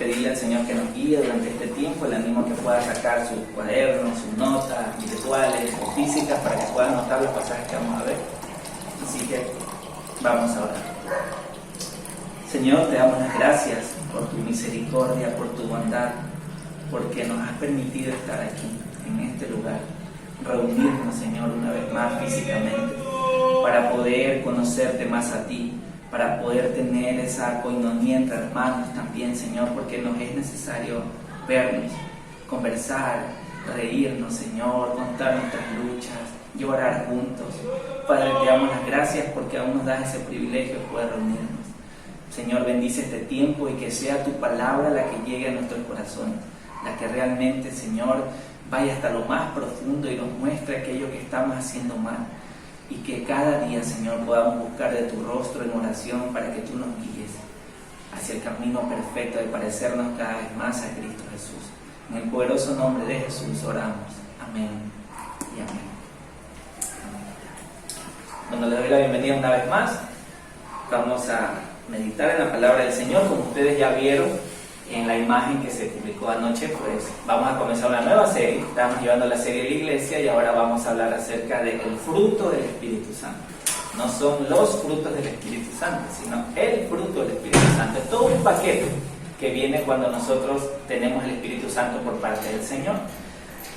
pedirle al Señor que nos guíe durante este tiempo. Le animo a que pueda sacar sus cuadernos, sus notas virtuales o físicas para que pueda anotar los pasajes que vamos a ver. Así que vamos a orar. Señor, te damos las gracias por tu misericordia, por tu bondad, porque nos has permitido estar aquí, en este lugar, reunirnos, Señor, una vez más físicamente, para poder conocerte más a ti, para poder tener esa coinonía entre hermanos también, Señor, porque nos es necesario vernos, conversar, reírnos, Señor, contar nuestras luchas, llorar juntos. Padre, te damos las gracias porque aún nos das ese privilegio de poder reunirnos. Señor, bendice este tiempo y que sea tu palabra la que llegue a nuestros corazones, la que realmente, Señor, vaya hasta lo más profundo y nos muestre aquello que estamos haciendo mal. Y que cada día, Señor, podamos buscar de tu rostro en oración para que tú nos guíes hacia el camino perfecto de parecernos cada vez más a Cristo Jesús. En el poderoso nombre de Jesús oramos. Amén y amén. Bueno, les doy la bienvenida una vez más. Vamos a meditar en la palabra del Señor. Como ustedes ya vieron en la imagen que se publicó anoche, pues vamos a comenzar una nueva serie. Estamos llevando la serie de la iglesia y ahora vamos a hablar acerca del fruto del Espíritu Santo. No son los frutos del Espíritu Santo, sino el fruto del Espíritu Santo. Es todo un paquete que viene cuando nosotros tenemos el Espíritu Santo por parte del Señor.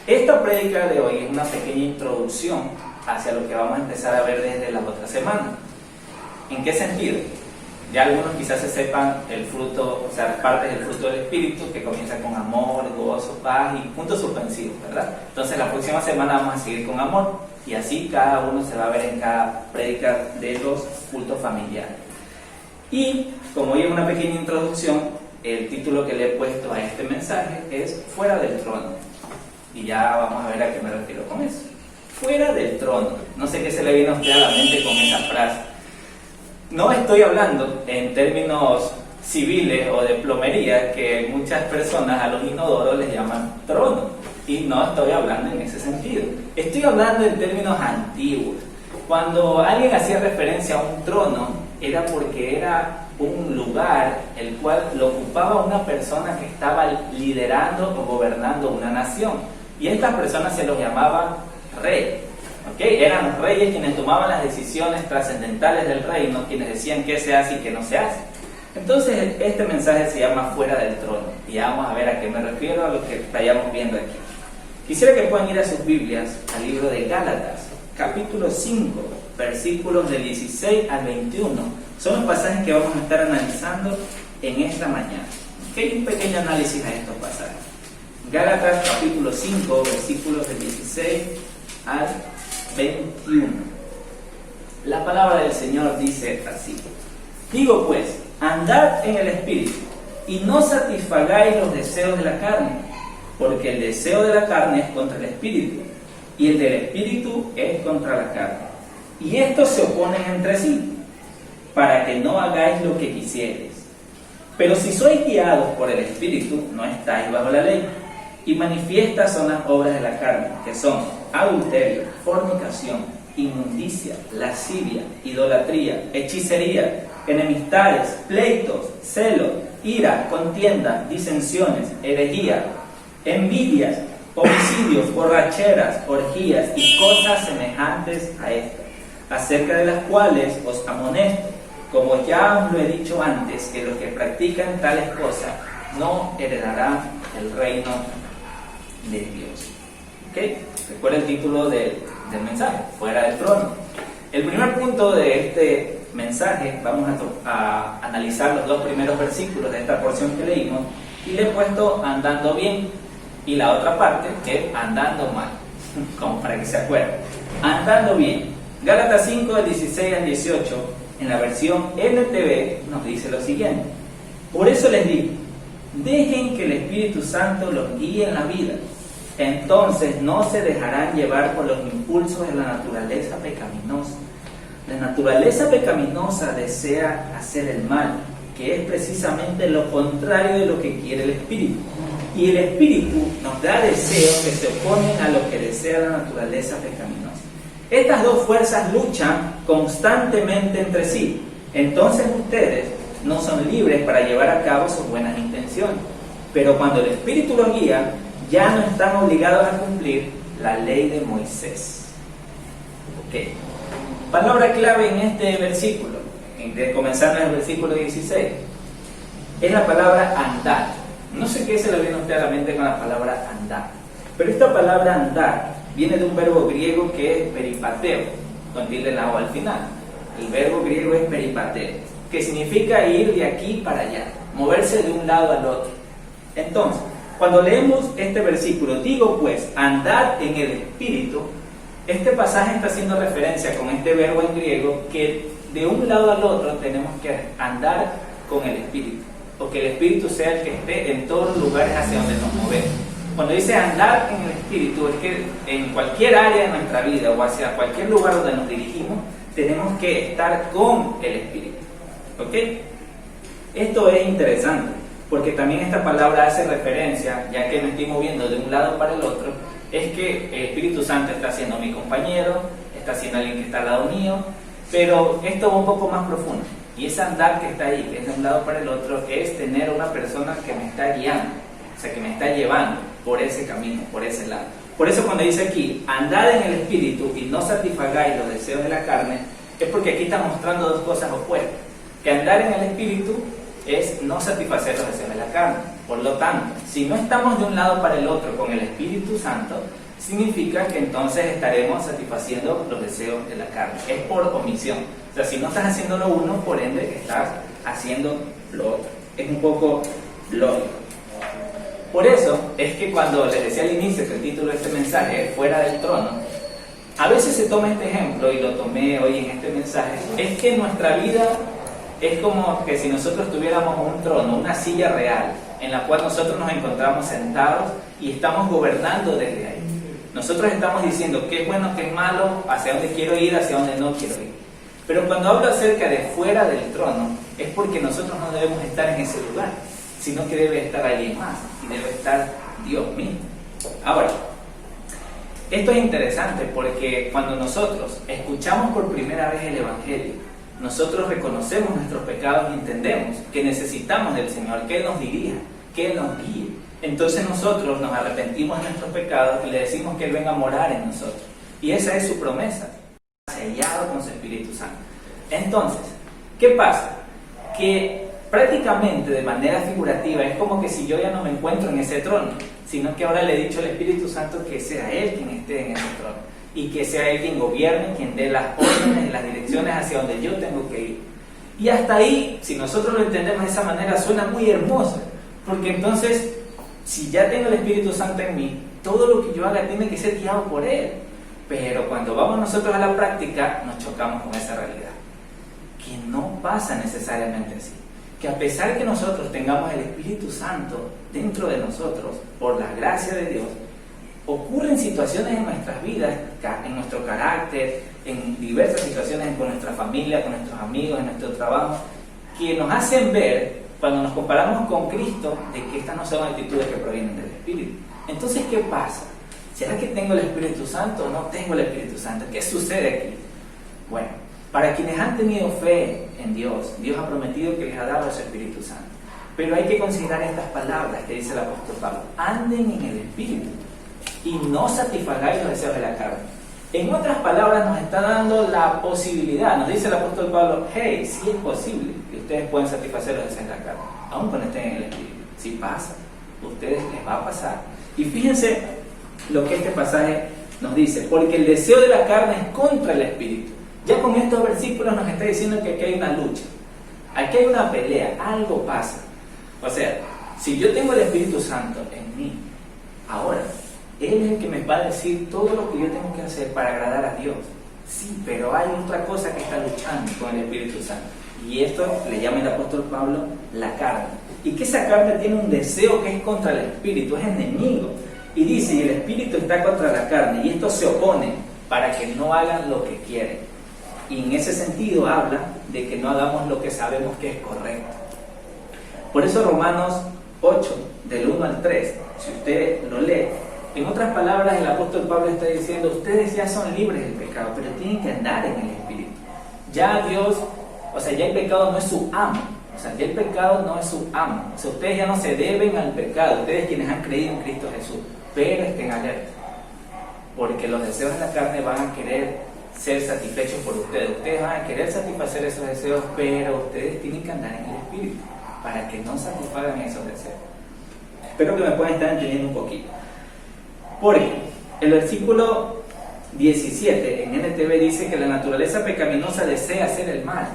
Esta prédica de hoy es una pequeña introducción hacia lo que vamos a empezar a ver desde la otra semana. ¿En qué sentido? Ya algunos quizás se sepan el fruto, o sea, las partes del fruto del Espíritu, que comienza con amor, gozo, paz y puntos suspensivos, ¿verdad? Entonces la próxima semana vamos a seguir con amor y así cada uno se va a ver en cada prédica de los cultos familiares. Y como hoy es una pequeña introducción, el título que le he puesto a este mensaje es Fuera del Trono. Y ya vamos a ver a qué me refiero con eso. Fuera del trono. No sé qué se le viene a usted a la mente con esa frase. No estoy hablando en términos civiles o de plomería, que muchas personas a los inodoros les llaman trono, y no estoy hablando en ese sentido. Estoy hablando en términos antiguos. Cuando alguien hacía referencia a un trono, era porque era un lugar el cual lo ocupaba una persona que estaba liderando o gobernando una nación, y estas personas se los llamaba rey. Eran los reyes quienes tomaban las decisiones trascendentales del reino, quienes decían qué se hace y qué no se hace. Entonces este mensaje se llama Fuera del Trono, y vamos a ver a qué me refiero a lo que estamos viendo aquí. Quisiera que puedan ir a sus Biblias al libro de Gálatas, capítulo 5, versículos del 16 al 21. Son los pasajes que vamos a estar analizando en esta mañana. Un pequeño análisis a estos pasajes. Gálatas capítulo 5, versículos del 16 al 21. La palabra del Señor dice así: digo pues, andad en el Espíritu, y no satisfagáis los deseos de la carne, porque el deseo de la carne es contra el Espíritu, y el del Espíritu es contra la carne. Y estos se oponen entre sí, para que no hagáis lo que quisierais. Pero si sois guiados por el Espíritu, no estáis bajo la ley. Y manifiestas son las obras de la carne, que son adulterio, fornicación, inmundicia, lascivia, idolatría, hechicería, enemistades, pleitos, celos, ira, contienda, disensiones, herejía, envidias, homicidios, borracheras, orgías y cosas semejantes a estas, acerca de las cuales os amonesto, como ya os lo he dicho antes, que los que practican tales cosas no heredarán el reino de Dios. Recuerda el título del mensaje, Fuera del Trono. El primer punto de este mensaje, vamos a analizar los dos primeros versículos de esta porción que leímos, y le he puesto andando bien, y la otra parte es andando mal, como para que se acuerden. Andando bien. Gálatas 5, del 16 al 18, en la versión NTV, nos dice lo siguiente: por eso les digo, dejen que el Espíritu Santo los guíe en la vida. Entonces no se dejarán llevar por los impulsos de la naturaleza pecaminosa. La naturaleza pecaminosa desea hacer el mal, que es precisamente lo contrario de lo que quiere el Espíritu. Y el Espíritu nos da deseos que se oponen a lo que desea la naturaleza pecaminosa. Estas dos fuerzas luchan constantemente entre sí. Entonces ustedes no son libres para llevar a cabo sus buenas intenciones. Pero cuando el Espíritu los guía, ya no están obligados a cumplir la ley de Moisés. Ok. Palabra clave en este versículo, comenzando en el versículo 16, es la palabra andar. No sé qué se le viene a usted a la mente con la palabra andar, pero esta palabra andar viene de un verbo griego que es peripateo, con tilde en la O al final. El verbo griego es peripateo, que significa ir de aquí para allá, moverse de un lado al otro. Entonces, cuando leemos este versículo, digo pues, andad en el Espíritu, este pasaje está haciendo referencia con este verbo en griego que de un lado al otro tenemos que andar con el Espíritu, o que el Espíritu sea el que esté en todos los lugares hacia donde nos movemos. Cuando dice andar en el Espíritu, es que en cualquier área de nuestra vida o hacia cualquier lugar donde nos dirigimos, tenemos que estar con el Espíritu. ¿Ok? Esto es interesante, porque también esta palabra hace referencia, ya que me estoy moviendo de un lado para el otro, es que el Espíritu Santo está siendo mi compañero, está siendo alguien que está al lado mío, pero esto va un poco más profundo. Y ese andar que está ahí, que es de un lado para el otro, es tener una persona que me está guiando, o sea, que me está llevando por ese camino, por ese lado. Por eso cuando dice aquí, andad en el Espíritu y no satisfagáis los deseos de la carne, es porque aquí está mostrando dos cosas opuestas. Que andar en el Espíritu es no satisfacer los deseos de la carne. Por lo tanto, si no estamos de un lado para el otro con el Espíritu Santo, significa que entonces estaremos satisfaciendo los deseos de la carne. Es por omisión. O sea, si no estás haciendo lo uno, por ende estás haciendo lo otro. Es un poco lógico. Por eso es que cuando les decía al inicio que el título de este mensaje es Fuera del Trono, a veces se toma este ejemplo, y lo tomé hoy en este mensaje, es que nuestra vida es como que si nosotros tuviéramos un trono, una silla real, en la cual nosotros nos encontramos sentados y estamos gobernando desde ahí. Nosotros estamos diciendo qué es bueno, qué es malo, hacia dónde quiero ir, hacia dónde no quiero ir. Pero cuando hablo acerca de fuera del trono, es porque nosotros no debemos estar en ese lugar, sino que debe estar alguien más, y debe estar Dios mismo. Ahora, esto es interesante porque cuando nosotros escuchamos por primera vez el Evangelio, nosotros reconocemos nuestros pecados y entendemos que necesitamos del Señor, que Él nos dirija, que Él nos guíe. Entonces nosotros nos arrepentimos de nuestros pecados y le decimos que Él venga a morar en nosotros. Y esa es su promesa, sellado con su Espíritu Santo. Entonces, ¿qué pasa? Que prácticamente de manera figurativa es como que si yo ya no me encuentro en ese trono, sino que ahora le he dicho al Espíritu Santo que sea Él quien esté en ese trono, y que sea Él quien gobierne, quien dé las órdenes y las direcciones hacia donde yo tengo que ir. Y hasta ahí, si nosotros lo entendemos de esa manera, suena muy hermoso, porque entonces, si ya tengo el Espíritu Santo en mí, todo lo que yo haga tiene que ser guiado por Él. Pero cuando vamos nosotros a la práctica, nos chocamos con esa realidad, que no pasa necesariamente así. Que a pesar de que nosotros tengamos el Espíritu Santo dentro de nosotros, por la gracia de Dios, ocurren situaciones en nuestras vidas, en nuestro carácter, en diversas situaciones con nuestra familia, con nuestros amigos, en nuestro trabajo, que nos hacen ver, cuando nos comparamos con Cristo, de que estas no son actitudes que provienen del Espíritu. Entonces, ¿qué pasa? ¿Será que tengo el Espíritu Santo o no tengo el Espíritu Santo? ¿Qué sucede aquí? Bueno, para quienes han tenido fe en Dios, Dios ha prometido que les ha dado su Espíritu Santo. Pero hay que considerar estas palabras que dice el apóstol Pablo: anden en el Espíritu y no satisfagáis los deseos de la carne. En otras palabras, nos está dando la posibilidad, nos dice el apóstol Pablo: hey, sí es posible que ustedes puedan satisfacer los deseos de la carne, aun cuando estén en el Espíritu. Sí pasa, a ustedes les va a pasar. Y fíjense lo que este pasaje nos dice: porque el deseo de la carne es contra el Espíritu. Ya con estos versículos nos está diciendo que aquí hay una lucha, aquí hay una pelea, algo pasa. O sea, si yo tengo el Espíritu Santo en mí, ahora Él es el que me va a decir todo lo que yo tengo que hacer para agradar a Dios. Sí, pero hay otra cosa que está luchando con el Espíritu Santo, y esto le llama el apóstol Pablo la carne. Y que esa carne tiene un deseo que es contra el Espíritu, es enemigo. Y dice: y el Espíritu está contra la carne, y estos se oponen para que no hagan lo que quieren. Y en ese sentido habla de que no hagamos lo que sabemos que es correcto. Por eso Romanos 8, del 1 al 3, si usted lo lee, en otras palabras el apóstol Pablo está diciendo: ustedes ya son libres del pecado, pero tienen que andar en el Espíritu. Ya Dios, o sea, ya el pecado no es su amo, O sea, ya el pecado no es su amo. O sea, ustedes ya no se deben al pecado, ustedes quienes han creído en Cristo Jesús. Pero estén alerta, porque los deseos de la carne van a querer ser satisfechos por ustedes. Ustedes van a querer satisfacer esos deseos, pero ustedes tienen que andar en el Espíritu para que no satisfagan esos deseos. Espero que me puedan estar entendiendo un poquito. Porque el versículo 17 en NTV dice que la naturaleza pecaminosa desea hacer el mal.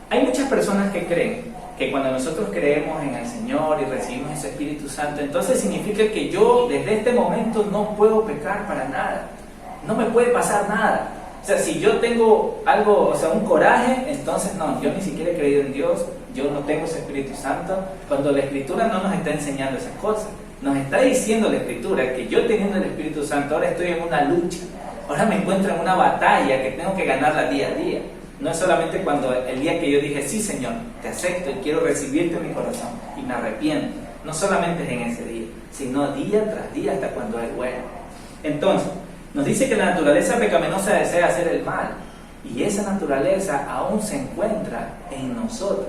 Hay muchas personas que creen que cuando nosotros creemos en el Señor y recibimos ese Espíritu Santo, entonces significa que yo desde este momento no puedo pecar para nada, no me puede pasar nada. O sea, si yo tengo algo, o sea, un coraje, entonces no, yo ni siquiera he creído en Dios, yo no tengo ese Espíritu Santo, cuando la Escritura no nos está enseñando esas cosas. Nos está diciendo la Escritura que yo teniendo el Espíritu Santo ahora estoy en una lucha, ahora me encuentro en una batalla que tengo que ganarla día a día. No es solamente cuando el día que yo dije, sí Señor, te acepto y quiero recibirte en mi corazón y me arrepiento. No solamente es en ese día, sino día tras día hasta cuando es bueno. Entonces, nos dice que la naturaleza pecaminosa desea hacer el mal. Y esa naturaleza aún se encuentra en nosotros.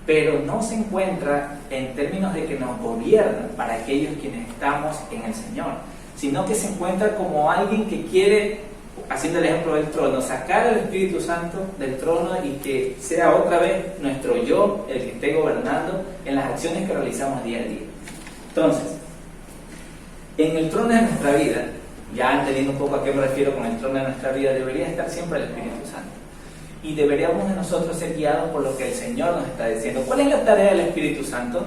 Pero no se encuentra en términos de que nos gobiernan para aquellos quienes estamos en el Señor. Sino que se encuentra como alguien que quiere, haciendo el ejemplo del trono, sacar al Espíritu Santo del trono y que sea otra vez nuestro yo el que esté gobernando en las acciones que realizamos día a día. Entonces, en el trono de nuestra vida, ya entendiendo un poco a qué me refiero con el trono de nuestra vida, debería estar siempre el Espíritu Santo. Y deberíamos de nosotros ser guiados por lo que el Señor nos está diciendo. ¿Cuál es la tarea del Espíritu Santo?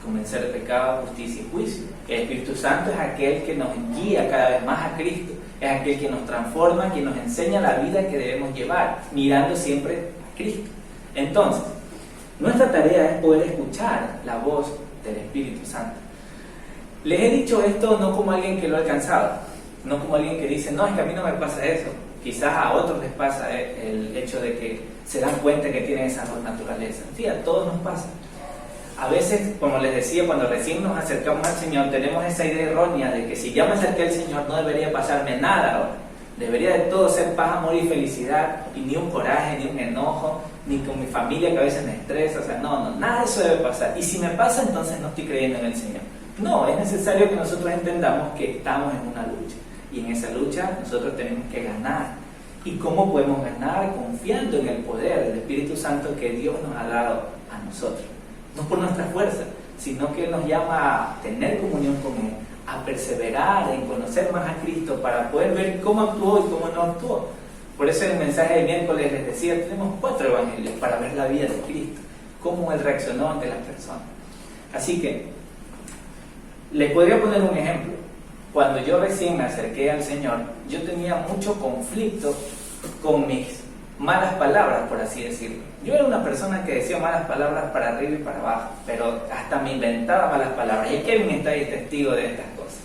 Convencer de pecado, justicia y juicio. El Espíritu Santo es aquel que nos guía cada vez más a Cristo. Es aquel que nos transforma, que nos enseña la vida que debemos llevar, mirando siempre a Cristo. Entonces, nuestra tarea es poder escuchar la voz del Espíritu Santo. Les he dicho esto no como alguien que lo ha alcanzado, no como alguien que dice, no, es que a mí no me pasa eso. Quizás a otros les pasa el hecho de que se dan cuenta que tienen esa naturaleza. Sí, a todos nos pasa. A veces, como les decía, cuando recién nos acercamos al Señor, tenemos esa idea errónea de que si ya me acerqué al Señor no debería pasarme nada ahora. Debería de todo ser paz, amor y felicidad, y ni un coraje, ni un enojo, ni con mi familia que a veces me estresa. O sea, no, nada de eso debe pasar. Y si me pasa, entonces no estoy creyendo en el Señor. No, es necesario que nosotros entendamos que estamos en una lucha. Y en esa lucha nosotros tenemos que ganar. ¿Y cómo podemos ganar? Confiando en el poder del Espíritu Santo que Dios nos ha dado a nosotros. No por nuestra fuerza, sino que Él nos llama a tener comunión con Él, a perseverar en conocer más a Cristo para poder ver cómo actuó y cómo no actuó. Por eso en el mensaje de miércoles les decía, tenemos 4 evangelios para ver la vida de Cristo, cómo Él reaccionó ante las personas. Así que, les podría poner un ejemplo. Cuando yo recién me acerqué al Señor, yo tenía mucho conflicto con mis malas palabras, por así decirlo. Yo era una persona que decía malas palabras para arriba y para abajo, pero hasta me inventaba malas palabras. Y Kevin está ahí testigo de estas cosas.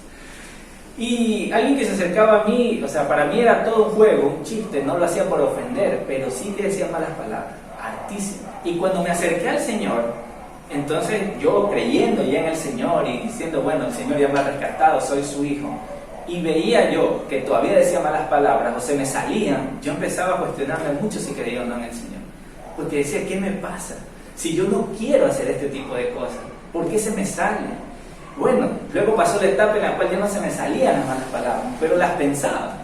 Y alguien que se acercaba a mí, o sea, para mí era todo un juego, un chiste, no lo hacía por ofender, pero sí que decía malas palabras, hartísimas. Y cuando me acerqué al Señor, entonces yo creyendo ya en el Señor y diciendo, bueno, el Señor ya me ha rescatado, soy su hijo, y veía yo que todavía decía malas palabras o se me salían, yo empezaba a cuestionarme mucho si creía o no en el Señor. Porque decía, ¿qué me pasa? Si yo no quiero hacer este tipo de cosas, ¿por qué se me salen? Bueno, luego pasó la etapa en la cual ya no se me salían las malas palabras, pero las pensaba.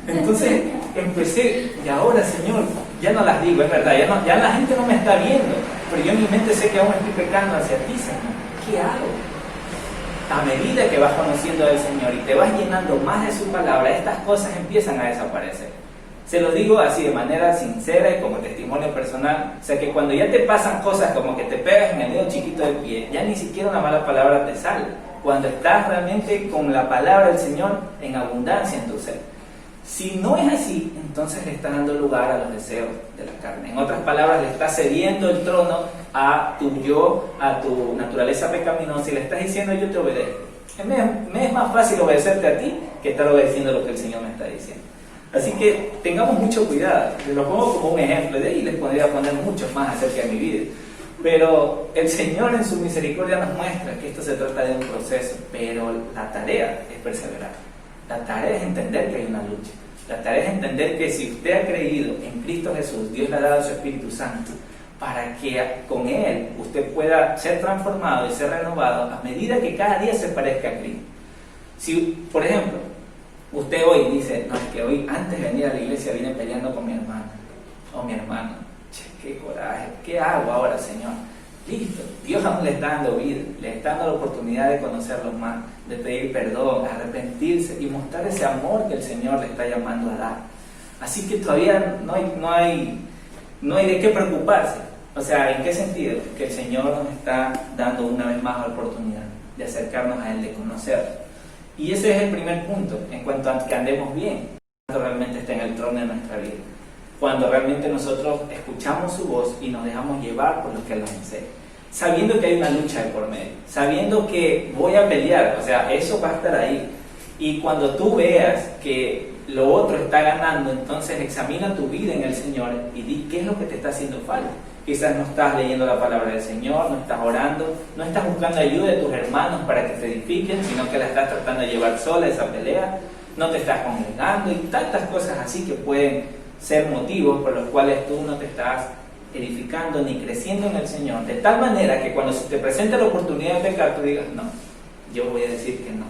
Entonces empecé, y ahora Señor, ya no las digo, es verdad, ya la gente no me está viendo, pero yo en mi mente sé que aún estoy pecando hacia ti, Señor. ¿Qué hago? A medida que vas conociendo al Señor y te vas llenando más de su palabra, estas cosas empiezan a desaparecer. Se lo digo así de manera sincera y como testimonio personal. O sea que cuando ya te pasan cosas como que te pegas en el dedo chiquito del pie, ya ni siquiera una mala palabra te sale. Cuando estás realmente con la palabra del Señor en abundancia en tu ser. Si no es así, entonces le estás dando lugar a los deseos de la carne. En otras palabras, le estás cediendo el trono a tu yo, a tu naturaleza pecaminosa y le estás diciendo yo te obedezco. Me es más fácil obedecerte a ti que estar obedeciendo lo que el Señor me está diciendo. Así que tengamos mucho cuidado. Les lo pongo como un ejemplo, de ahí les podría poner muchos más acerca de mi vida. Pero el Señor en su misericordia nos muestra que esto se trata de un proceso, pero la tarea es perseverar. La tarea es entender que hay una lucha. La tarea es entender que si usted ha creído en Cristo Jesús, Dios le ha dado su Espíritu Santo, para que con Él usted pueda ser transformado y ser renovado a medida que cada día se parezca a Cristo. Si, por ejemplo, usted hoy dice, no, es que hoy antes de venir a la iglesia vine peleando con mi hermana o mi hermano, che, qué coraje, ¿qué hago ahora, Señor? Listo, Dios aún le está dando vida, le está dando la oportunidad de conocerlo más, de pedir perdón, arrepentirse y mostrar ese amor que el Señor le está llamando a dar. Así que todavía no hay de qué preocuparse. O sea, ¿en qué sentido? Que el Señor nos está dando una vez más la oportunidad de acercarnos a Él, de conocerlo. Y ese es el primer punto, en cuanto a que andemos bien, cuando realmente está en el trono de nuestra vida. Cuando realmente nosotros escuchamos su voz y nos dejamos llevar por lo que Él nos enseña. Sabiendo que hay una lucha de por medio, sabiendo que voy a pelear, o sea, eso va a estar ahí. Y cuando tú veas que lo otro está ganando, entonces examina tu vida en el Señor y di qué es lo que te está haciendo falta. Quizás no estás leyendo la palabra del Señor, no estás orando, no estás buscando ayuda de tus hermanos para que te edifiquen, sino que la estás tratando de llevar sola esa pelea, no te estás congregando y tantas cosas así que pueden ser motivos por los cuales tú no te estás edificando ni creciendo en el Señor, de tal manera que cuando se te presente la oportunidad de pecar, tú digas, no, yo voy a decir que no.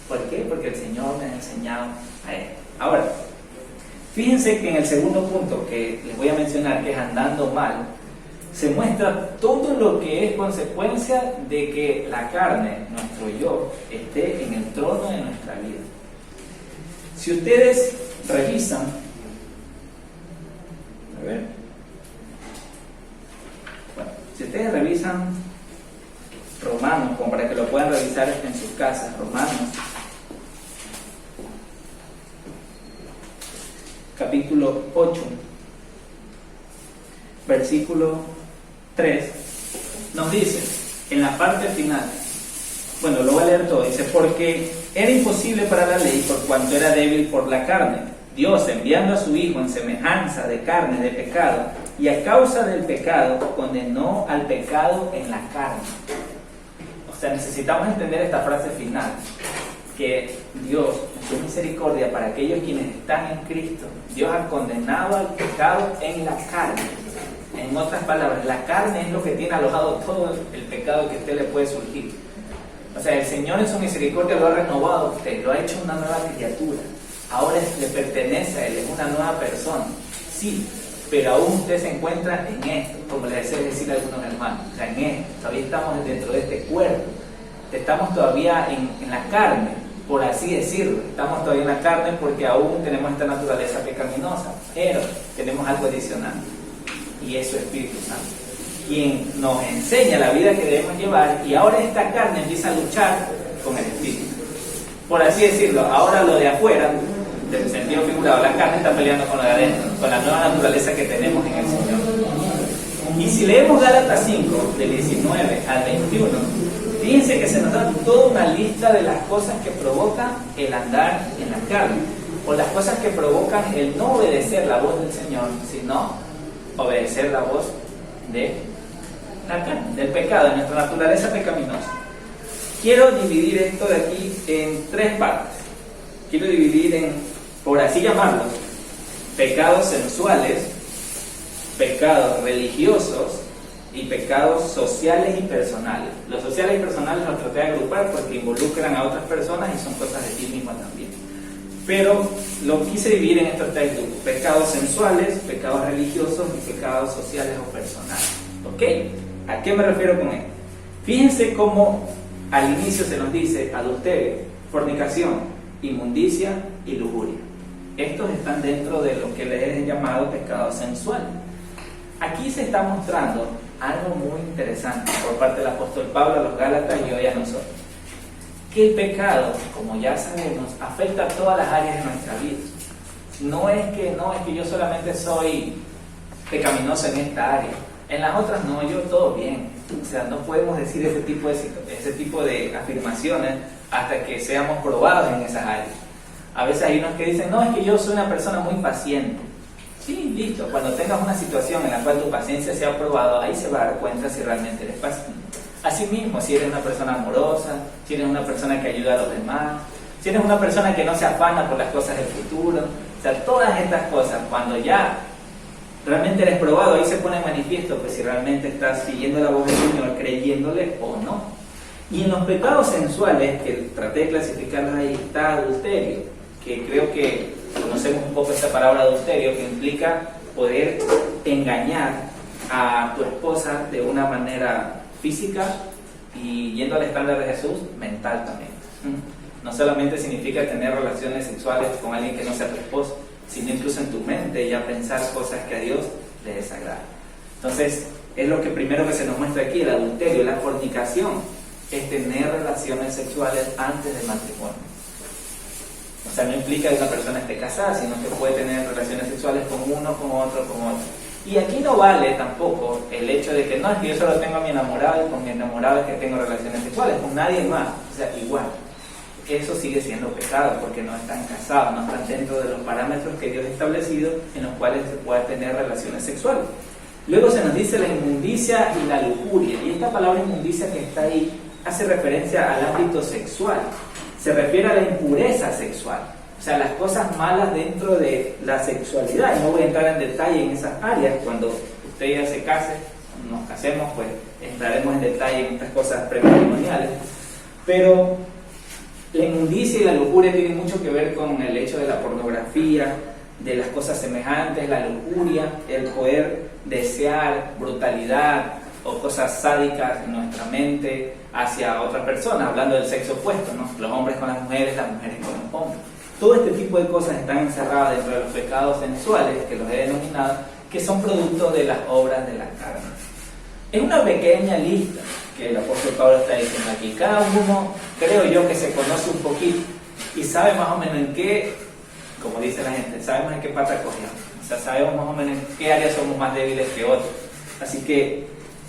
¿Por qué? Porque el Señor me ha enseñado a Él. Ahora, fíjense que en el segundo punto que les voy a mencionar, que es andando mal, se muestra todo lo que es consecuencia de que la carne, nuestro yo, esté en el trono de nuestra vida. Si ustedes revisan, si ustedes revisan Romanos, como para que lo puedan revisar en sus casas, Romanos, capítulo 8, versículo 3, nos dice, en la parte final, bueno, lo voy a leer todo, dice, porque era imposible para la ley por cuanto era débil por la carne. Dios, enviando a su Hijo en semejanza de carne de pecado, y a causa del pecado, condenó al pecado en la carne. O sea, necesitamos entender esta frase final, que Dios, en su misericordia para aquellos quienes están en Cristo, Dios ha condenado al pecado en la carne. En otras palabras, la carne es lo que tiene alojado todo el pecado que a usted le puede surgir. O sea, el Señor en su misericordia lo ha renovado a usted, lo ha hecho una nueva criatura. Ahora le pertenece a Él, es una nueva persona. Sí, pero aún usted se encuentra en esto, como le deseo decir a algunos hermanos. O sea, en esto, todavía estamos dentro de este cuerpo. Estamos todavía en la carne, por así decirlo. Estamos todavía en la carne porque aún tenemos esta naturaleza pecaminosa, pero tenemos algo adicional. Y eso es Espíritu Santo, quien nos enseña la vida que debemos llevar, y ahora esta carne empieza a luchar con el Espíritu. Por así decirlo, ahora lo de afuera, del sentido figurado, la carne está peleando con lo de adentro, con la nueva naturaleza que tenemos en el Señor. Y si leemos Gálatas 5, del 19 al 21, fíjense que se nos da toda una lista de las cosas que provocan el andar en la carne, o las cosas que provocan el no obedecer la voz del Señor, sino obedecer la voz de la carne, del pecado, de nuestra naturaleza pecaminosa. Quiero dividir esto de aquí en tres partes. Quiero dividir en, por así llamarlos, pecados sensuales, pecados religiosos y pecados sociales y personales. Los sociales y personales los traté de agrupar porque involucran a otras personas y son cosas de ti misma también. Pero lo quise dividir en estos tres grupos: pecados sensuales, pecados religiosos y pecados sociales o personales. ¿Ok? ¿A qué me refiero con esto? Fíjense cómo al inicio se nos dice adulterio, fornicación, inmundicia y lujuria. Estos están dentro de lo que les he llamado pecado sensual. Aquí se está mostrando algo muy interesante por parte del apóstol Pablo a los Gálatas y hoy a nosotros. Que el pecado, como ya sabemos, afecta a todas las áreas de nuestra vida. No es que yo solamente soy pecaminoso en esta área. En las otras no, yo todo bien. O sea, no podemos decir ese tipo de afirmaciones hasta que seamos probados en esas áreas. A veces hay unos que dicen, no, es que yo soy una persona muy paciente. Sí, listo. Cuando tengas una situación en la cual tu paciencia sea probada, ahí se va a dar cuenta si realmente eres paciente. Asimismo, si eres una persona amorosa, si eres una persona que ayuda a los demás, si eres una persona que no se afana por las cosas del futuro, o sea, todas estas cosas, cuando ya realmente eres probado. Ahí se pone en manifiesto pues si realmente estás siguiendo la voz del Señor, creyéndole o no. Y en los pecados sensuales, que traté de clasificarlos ahí, está adulterio, que creo que conocemos un poco esta palabra adulterio, que implica poder engañar a tu esposa de una manera física y, yendo al estándar de Jesús, mental también. No solamente significa tener relaciones sexuales con alguien que no sea tu esposo, sino incluso en tu mente ya pensar cosas que a Dios le desagradan. Entonces, es lo que primero que se nos muestra aquí, el adulterio, la fornicación, es tener relaciones sexuales antes del matrimonio. O sea, no implica que una persona esté casada, sino que puede tener relaciones sexuales con uno, con otro, con otro. Y aquí no vale tampoco el hecho de que no, es que yo solo tengo a mi enamorado y con mi enamorado es que tengo relaciones sexuales, con nadie más. O sea, igual. Eso sigue siendo pecado porque no están casados, no están dentro de los parámetros que Dios ha establecido en los cuales se pueda tener relaciones sexuales. Luego se nos dice la inmundicia y la lujuria. Y esta palabra inmundicia que está ahí hace referencia al ámbito sexual. Se refiere a la impureza sexual. O sea, las cosas malas dentro de la sexualidad. Y no voy a entrar en detalle en esas áreas. Cuando usted ya se case, nos casemos, pues entraremos en detalle en estas cosas prematrimoniales. Pero la inmundicia y la lujuria tienen mucho que ver con el hecho de la pornografía, de las cosas semejantes, la lujuria, el poder desear brutalidad o cosas sádicas en nuestra mente hacia otra persona, hablando del sexo opuesto, ¿no? Los hombres con las mujeres con los hombres. Todo este tipo de cosas están encerradas dentro de los pecados sensuales, que los he denominado, que son producto de las obras de la carne. Es una pequeña lista que el apóstol Pablo está diciendo aquí. Cada uno, creo yo, que se conoce un poquito y sabe más o menos en qué, como dice la gente, sabemos en qué pata cogemos. O sea, sabemos más o menos en qué áreas somos más débiles que otros. Así que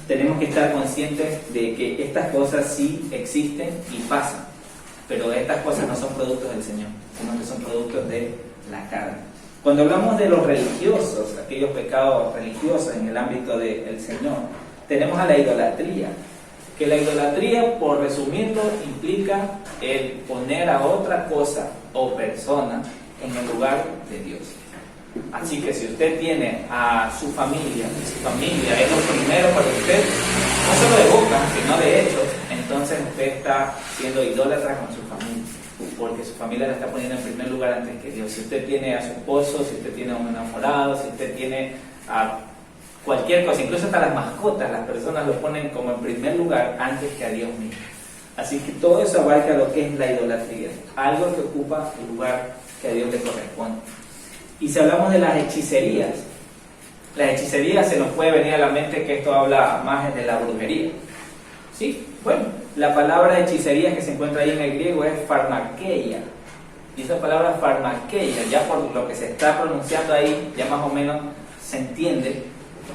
tenemos que estar conscientes de que estas cosas sí existen y pasan, pero estas cosas no son productos del Señor, sino que son productos de la carne. Cuando hablamos de los religiosos, aquellos pecados religiosos en el ámbito del Señor, tenemos a la idolatría, que la idolatría, por resumirlo, implica el poner a otra cosa o persona en el lugar de Dios. Así que si usted tiene a su familia, y su familia es lo primero para usted, no solo de boca, sino de hecho, entonces usted está siendo idólatra con su familia, porque su familia la está poniendo en primer lugar antes que Dios. Si usted tiene a su esposo, si usted tiene a un enamorado, si usted tiene a cualquier cosa, incluso hasta las mascotas, las personas lo ponen como en primer lugar antes que a Dios mismo. Así que todo eso abarca lo que es la idolatría, algo que ocupa el lugar que a Dios le corresponde. Y si hablamos de las hechicerías se nos puede venir a la mente que esto habla más de la brujería. Sí, bueno, la palabra hechicería que se encuentra ahí en el griego es pharmakeia. Y esa palabra pharmakeia, ya por lo que se está pronunciando ahí, ya más o menos se entiende.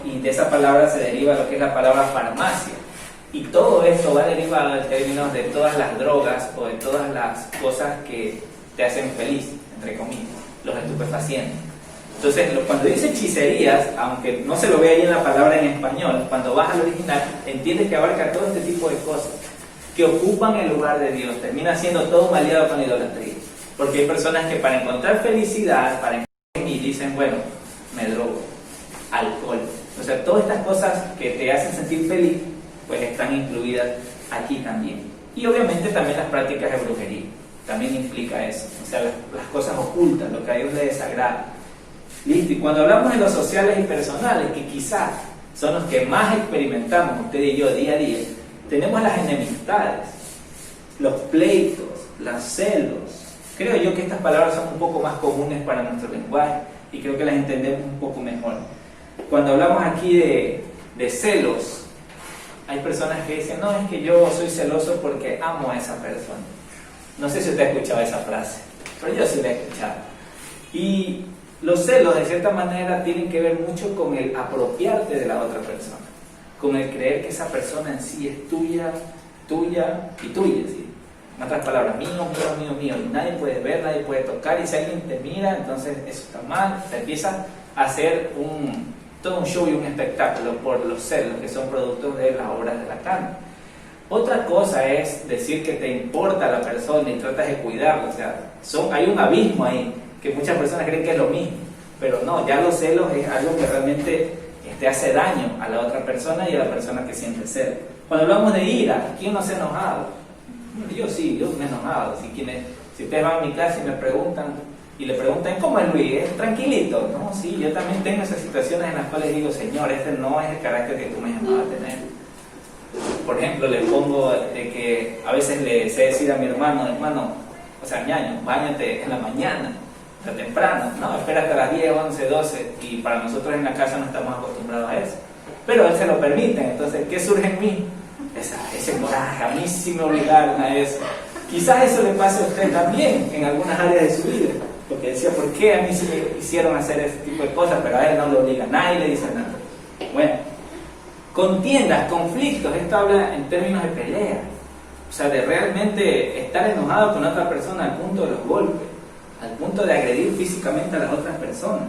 Y de esa palabra se deriva lo que es la palabra farmacia. Y todo esto va derivado en términos de todas las drogas o de todas las cosas que te hacen feliz, entre comillas, los estupefacientes. Entonces, cuando dice hechicerías, aunque no se lo ve ahí en la palabra en español, cuando vas al original, entiendes que abarca todo este tipo de cosas que ocupan el lugar de Dios. Termina siendo todo un aliado con la idolatría. Porque hay personas que para encontrar felicidad, y dicen, bueno, me drogo, alcohol. O sea, todas estas cosas que te hacen sentir feliz, pues están incluidas aquí también. Y obviamente también las prácticas de brujería, también implica eso. O sea, las cosas ocultas, lo que a Dios le desagrada. Listo, y cuando hablamos de los sociales y personales, que quizás son los que más experimentamos, usted y yo, día a día, tenemos las enemistades, los pleitos, los celos. Creo yo que estas palabras son un poco más comunes para nuestro lenguaje y creo que las entendemos un poco mejor. Cuando hablamos aquí de celos, hay personas que dicen, no, es que yo soy celoso porque amo a esa persona. No sé si usted ha escuchado esa frase, pero yo sí la he escuchado. Y los celos, de cierta manera, tienen que ver mucho con el apropiarte de la otra persona, con el creer que esa persona en sí es tuya, tuya y tuya, ¿sí? En otras palabras, mío, mío, mío, mío, y nadie puede ver, nadie puede tocar, y si alguien te mira, entonces eso está mal. Se empieza a hacer todo un show y un espectáculo por los celos, que son productos de las obras de la carne. Otra cosa es decir que te importa la persona y tratas de cuidarla. O sea, hay un abismo ahí, que muchas personas creen que es lo mismo. Pero no, ya los celos es algo que realmente hace daño a la otra persona y a la persona que siente celo. Cuando hablamos de ira, ¿quién no se ha enojado? Yo sí, yo me he enojado. Si ustedes van a mi clase y me preguntan, y le preguntan, ¿cómo es Luis? ¿Es tranquilito? No, sí, yo también tengo esas situaciones en las cuales digo, Señor, este no es el carácter que tú me llamabas a tener. Por ejemplo, le pongo de que a veces le sé decir a mi hermano, o sea, ñaño, báñate en la mañana, o sea, temprano, no, espera hasta las 10, 11, 12, y para nosotros en la casa no estamos acostumbrados a eso. Pero él se lo permite, entonces, ¿qué surge en mí? Ese coraje, a mí sí me obligaron a eso. Quizás eso le pase a usted también en algunas áreas de su vida, porque decía, ¿por qué a mí sí me hicieron hacer ese tipo de cosas? Pero a él no lo obliga, nadie le dice nada. Bueno, contiendas, conflictos, esto habla en términos de pelea, o sea, de realmente estar enojado con otra persona al punto de los golpes, al punto de agredir físicamente a las otras personas.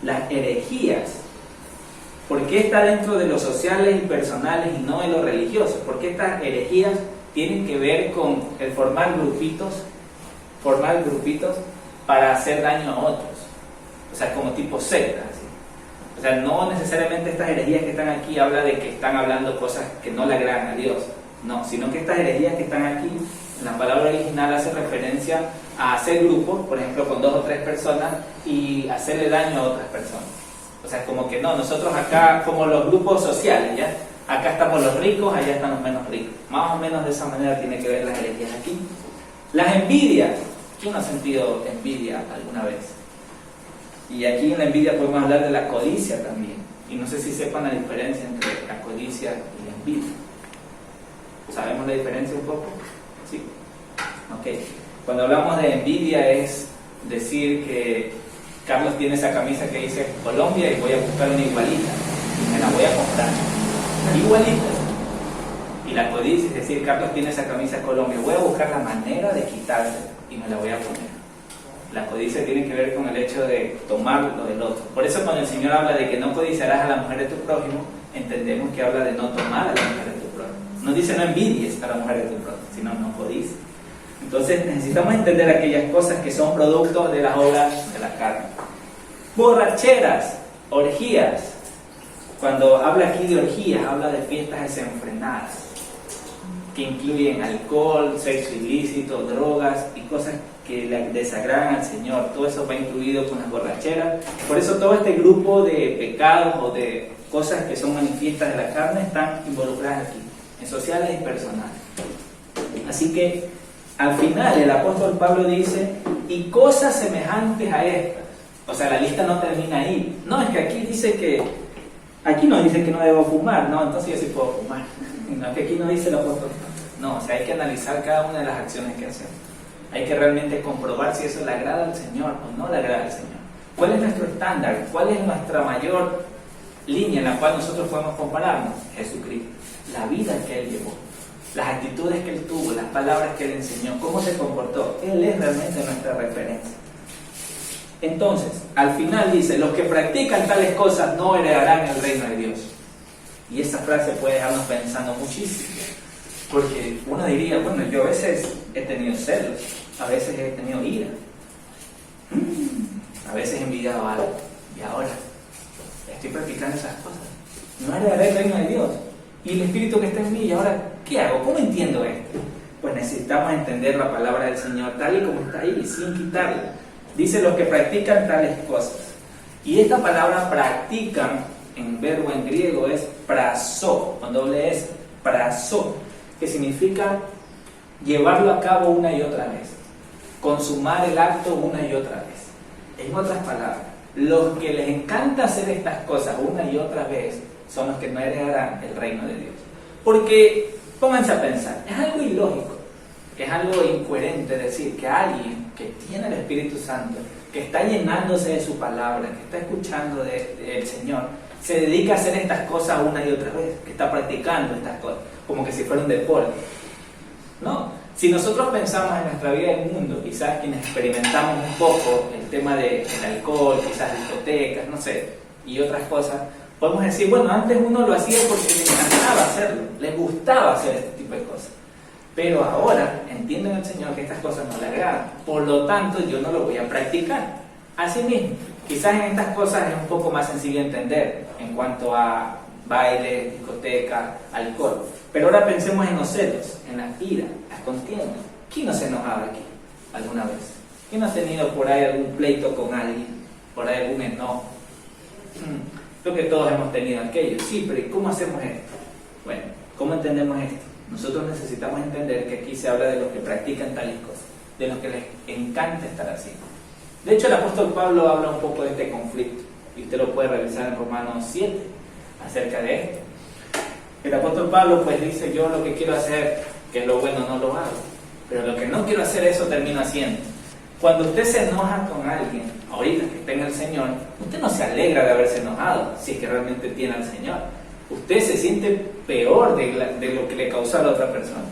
Las herejías, ¿por qué está dentro de los sociales y personales y no de los religiosos? Porque estas herejías tienen que ver con el formar grupitos para hacer daño a otros, o sea, como tipo sectas. O sea, no necesariamente estas herejías que están aquí habla de que están hablando cosas que no le agradan a Dios, no, sino que estas herejías que están aquí, en la palabra original hace referencia a hacer grupos, por ejemplo, con 2 o 3 personas y hacerle daño a otras personas. O sea, como que no, nosotros acá, como los grupos sociales, ¿ya? Acá estamos los ricos, allá están los menos ricos. Más o menos de esa manera tiene que ver las herejías aquí. Las envidias. ¿Quién ha sentido envidia alguna vez? Y aquí en la envidia podemos hablar de la codicia también. Y no sé si sepan la diferencia entre la codicia y la envidia. ¿Sabemos la diferencia un poco? Sí. Ok. Cuando hablamos de envidia es decir que Carlos tiene esa camisa que dice Colombia y voy a buscar una igualita. Y me la voy a comprar. Igualita. Y la codicia es decir, Carlos tiene esa camisa Colombia, voy a buscar la manera de quitársela y me la voy a poner. La codicia tiene que ver con el hecho de tomar lo del otro. Por eso cuando el Señor habla de que no codiciarás a la mujer de tu prójimo, entendemos que habla de no tomar a la mujer de tu prójimo. No dice no envidies a la mujer de tu prójimo, sino no codicies. Entonces necesitamos entender aquellas cosas que son productos de las obras de la carne. Borracheras, orgías. Cuando habla aquí de orgías, habla de fiestas desenfrenadas, que incluyen alcohol, sexo ilícito, drogas y cosas que le desagradan al Señor. Todo eso va incluido con las borracheras. Por eso todo este grupo de pecados o de cosas que son manifiestas de la carne están involucradas aquí, en sociales y personales. Así que al final el apóstol Pablo dice, y cosas semejantes a estas. O sea, la lista no termina ahí. No, es que aquí dice que aquí no dice que no debo fumar, no, entonces yo sí puedo fumar. No, que aquí no dice el apóstol. No, o sea, hay que analizar cada una de las acciones que hacemos. Hay que realmente comprobar si eso le agrada al Señor o no le agrada al Señor. ¿Cuál es nuestro estándar? ¿Cuál es nuestra mayor línea en la cual nosotros podemos compararnos? Jesucristo. La vida que Él llevó, las actitudes que Él tuvo, las palabras que Él enseñó, cómo se comportó. Él es realmente nuestra referencia. Entonces, al final dice, los que practican tales cosas no heredarán el reino de Dios. Y esa frase puede dejarnos pensando muchísimo. Porque uno diría, bueno, yo a veces he tenido celos, a veces he tenido ira, a veces he envidiado algo, y ahora estoy practicando esas cosas. No heredaré el reino de Dios. Y el Espíritu que está en mí, ¿y ahora qué hago? ¿Cómo entiendo esto? Pues necesitamos entender la palabra del Señor tal y como está ahí, sin quitarla. Dice los que practican tales cosas. Y esta palabra practican, en verbo en griego, es praso, con doble S, praso, que significa llevarlo a cabo una y otra vez, consumar el acto una y otra vez. En otras palabras, los que les encanta hacer estas cosas una y otra vez son los que no heredarán el reino de Dios. Porque, pónganse a pensar, es algo ilógico, es algo incoherente decir que alguien que tiene el Espíritu Santo, que está llenándose de su palabra, que está escuchando del Señor, se dedica a hacer estas cosas una y otra vez, que está practicando estas cosas, como que si fuera un deporte. No, si nosotros pensamos en nuestra vida del mundo, quizás quienes experimentamos un poco el tema del alcohol, quizás discotecas, no sé, y otras cosas, podemos decir, bueno, antes uno lo hacía porque le encantaba hacerlo, le gustaba hacer este tipo de cosas. Pero ahora entienden el Señor que estas cosas no le agradan, por lo tanto yo no lo voy a practicar. Asimismo, quizás en estas cosas es un poco más sencillo entender en cuanto a baile, discoteca, alcohol. Pero ahora pensemos en los celos, en la ira, las contiendas. ¿Quién no se ha enojado aquí alguna vez? ¿Quién no ha tenido por ahí algún pleito con alguien? ¿Por ahí algún enojo? Creo que todos hemos tenido aquello. Sí, pero ¿y cómo hacemos esto? Bueno, ¿cómo entendemos esto? Nosotros necesitamos entender que aquí se habla de los que practican tales cosas, de los que les encanta estar así. De hecho, el apóstol Pablo habla un poco de este conflicto, y usted lo puede revisar en Romanos 7, acerca de esto. El apóstol Pablo pues dice, yo lo que quiero hacer, que es lo bueno, no lo hago, pero lo que no quiero hacer, eso termino haciendo. Cuando usted se enoja con alguien, ahorita que tenga el Señor, usted no se alegra de haberse enojado, si es que realmente tiene al Señor. Usted se siente peor de lo que le causó a la otra persona,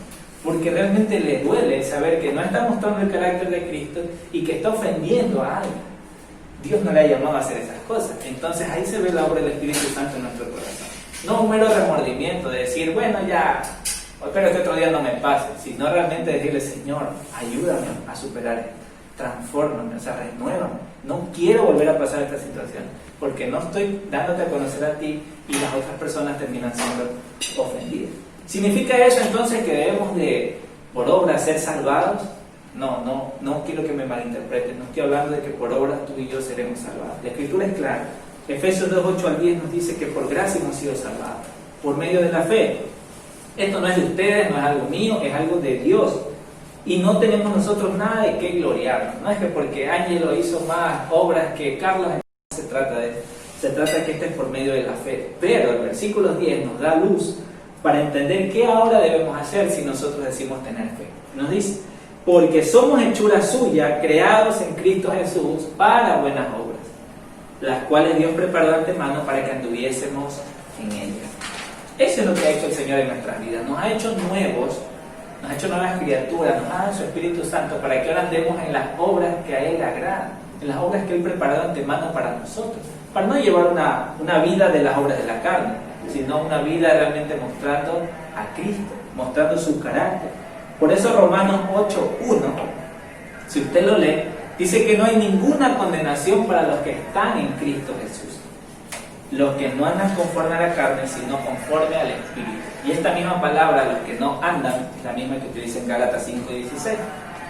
porque realmente le duele saber que no está mostrando el carácter de Cristo y que está ofendiendo a alguien. Dios no le ha llamado a hacer esas cosas. Entonces ahí se ve la obra del Espíritu Santo en nuestro corazón. No un mero remordimiento de decir, bueno, ya, espero que otro día no me pase, sino realmente decirle, Señor, ayúdame a superar esto, transfórmame, o sea, renuévame. No quiero volver a pasar esta situación, porque no estoy dándote a conocer a ti y las otras personas terminan siendo ofendidas. ¿Significa eso entonces que debemos de, por obra, ser salvados? No quiero que me malinterpreten, no estoy hablando de que por obra tú y yo seremos salvados. La Escritura es clara. Efesios 2:8-10 nos dice que por gracia hemos sido salvados, por medio de la fe. Esto no es de ustedes, no es algo mío, es algo de Dios. Y no tenemos nosotros nada de qué gloriarnos. No es que porque Ángelo hizo más obras que Carlos, no se trata de eso. Se trata de que esto es por medio de la fe. Pero el versículo 10 nos da luz para entender qué ahora debemos hacer si nosotros decimos tener fe. Nos dice, porque somos hechura suya, creados en Cristo Jesús para buenas obras, las cuales Dios preparó de antemano para que anduviésemos en ellas. Eso es lo que ha hecho el Señor en nuestras vidas. Nos ha hecho nuevos, nos ha hecho nuevas criaturas, nos ha dado su Espíritu Santo para que ahora andemos en las obras que a Él le agradan, en las obras que Él preparó de antemano para nosotros, para no llevar una vida de las obras de la carne, sino una vida realmente mostrando a Cristo, mostrando su carácter. Por eso Romanos 8:1, si usted lo lee, dice que no hay ninguna condenación para los que están en Cristo Jesús, los que no andan conforme a la carne, sino conforme al Espíritu. Y esta misma palabra, los que no andan, es la misma que utiliza en Gálatas 5:16,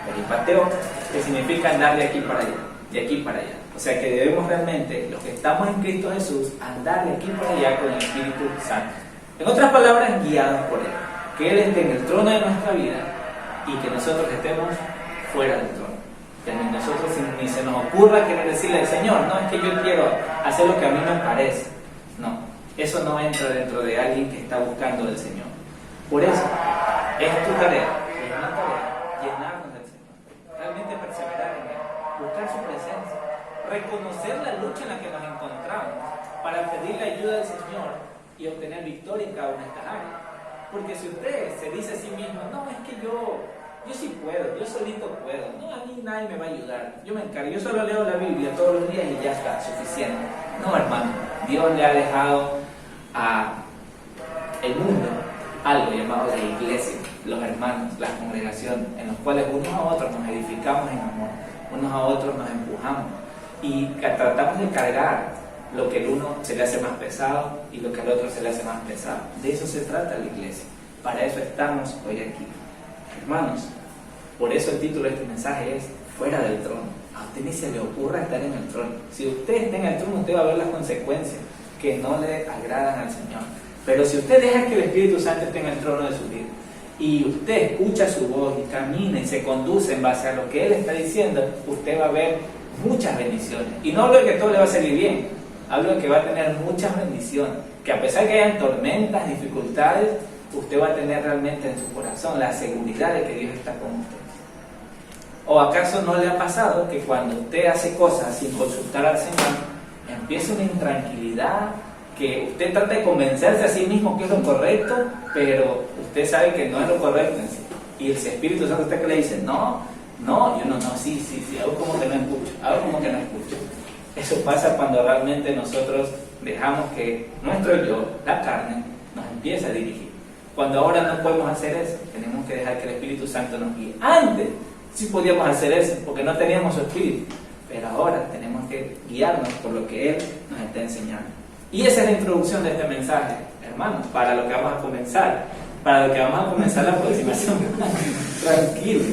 peripateo, que significa andar de aquí para allá, de aquí para allá. O sea que debemos realmente, los que estamos en Cristo Jesús, andar de aquí para allá con el Espíritu Santo. En otras palabras, guiados por Él. Que Él esté en el trono de nuestra vida y que nosotros estemos fuera del trono. Que a nosotros ni se nos ocurra querer decirle al Señor, no, es que yo quiero hacer lo que a mí me parece. No, eso no entra dentro de alguien que está buscando del Señor. Por eso, es tu tarea, es mi tarea, llenarnos del Señor. Realmente perseverar en Él, buscar su presencia, reconocer la lucha en la que nos encontramos para pedir la ayuda del Señor y obtener victoria en cada una de estas áreas. Porque si usted se dice a sí mismo, no, es que yo sí puedo, yo solito puedo, no, a mí nadie me va a ayudar, yo me encargo, yo solo leo la Biblia todos los días y ya está, suficiente. No, hermano, Dios le ha dejado a el mundo algo llamado la iglesia, los hermanos, las congregaciones, en los cuales unos a otros nos edificamos en amor, unos a otros nos empujamos y tratamos de cargar lo que el uno se le hace más pesado y lo que al otro se le hace más pesado. De eso se trata la iglesia. Para eso estamos hoy aquí. Hermanos, por eso el título de este mensaje es Fuera del trono. A usted ni se le ocurra estar en el trono. Si usted está en el trono, usted va a ver las consecuencias que no le agradan al Señor. Pero si usted deja que el Espíritu Santo esté en el trono de su vida y usted escucha su voz y camina y se conduce en base a lo que Él está diciendo, usted va a ver muchas bendiciones. Y no hablo de que todo le va a salir bien, hablo de que va a tener muchas bendiciones, que a pesar que hayan tormentas, dificultades, usted va a tener realmente en su corazón la seguridad de que Dios está con usted. ¿O acaso no le ha pasado que cuando usted hace cosas sin consultar al Señor, empieza una intranquilidad, que usted trata de convencerse a sí mismo que es lo correcto, pero usted sabe que no es lo correcto en sí? Y el Espíritu Santo está que le dice, no, sí, hago como que no escucho. Eso pasa cuando realmente nosotros dejamos que nuestro yo, la carne, nos empiece a dirigir. Cuando ahora no podemos hacer eso, tenemos que dejar que el Espíritu Santo nos guíe. Antes sí podíamos hacer eso, porque no teníamos su Espíritu. pero ahora tenemos que guiarnos por lo que Él nos está enseñando. Y esa es la introducción de este mensaje, hermanos, para lo que vamos a comenzar la próxima semana. Tranquilo.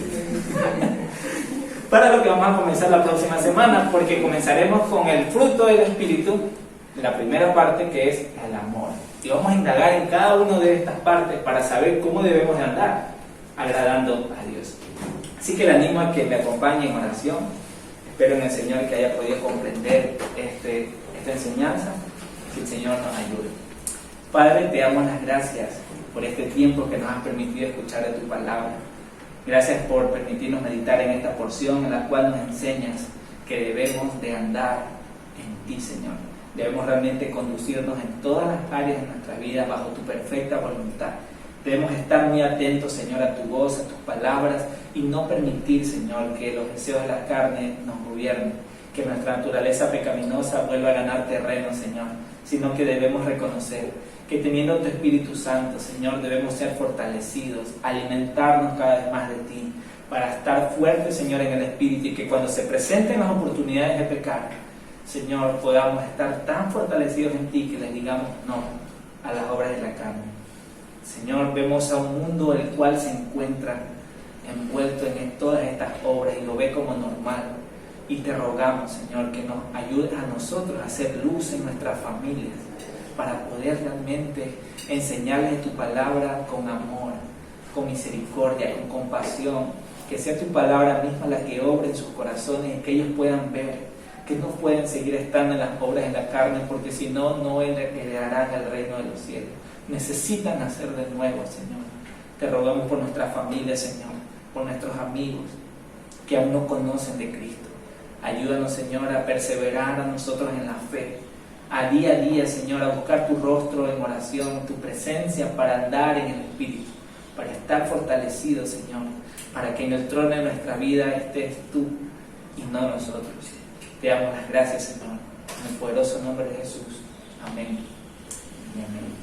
Para lo que vamos a comenzar la próxima semana, porque comenzaremos con el fruto del Espíritu, la primera parte, que es el amor. Y vamos a indagar en cada una de estas partes para saber cómo debemos de andar agradando a Dios. Así que le animo a que me acompañe en oración. Espero en el Señor que haya podido comprender esta enseñanza, que el Señor nos ayude. Padre, te damos las gracias por este tiempo que nos has permitido escuchar de tu palabra. Gracias por permitirnos meditar en esta porción en la cual nos enseñas que debemos de andar en ti, Señor. Debemos realmente conducirnos en todas las áreas de nuestra vida bajo tu perfecta voluntad. Debemos estar muy atentos, Señor, a tu voz, a tus palabras, y no permitir, Señor, que los deseos de la carne nos gobiernen, que nuestra naturaleza pecaminosa vuelva a ganar terreno, Señor, sino que debemos reconocer que teniendo tu Espíritu Santo, Señor, debemos ser fortalecidos, alimentarnos cada vez más de ti, para estar fuertes, Señor, en el Espíritu, y que cuando se presenten las oportunidades de pecar, Señor, podamos estar tan fortalecidos en ti que les digamos no a las obras de la carne. Señor, vemos a un mundo el cual se encuentra envuelto en todas estas obras y lo ve como normal. Y te rogamos, Señor, que nos ayudes a nosotros a hacer luz en nuestras familias para poder realmente enseñarles tu palabra con amor, con misericordia, con compasión. Que sea tu palabra misma la que obre en sus corazones y que ellos puedan ver que no pueden seguir estando en las obras de la carne, porque si no, no heredarán el reino de los cielos. Necesitan nacer de nuevo, Señor. Te rogamos por nuestra familia, Señor, por nuestros amigos que aún no conocen de Cristo. Ayúdanos, Señor, a perseverar a nosotros en la fe, a día, Señor, a buscar tu rostro en oración, tu presencia, para andar en el Espíritu, para estar fortalecidos, Señor, para que en el trono de nuestra vida estés tú y no nosotros. Te damos las gracias, Señor, en el poderoso nombre de Jesús. Amén y amén.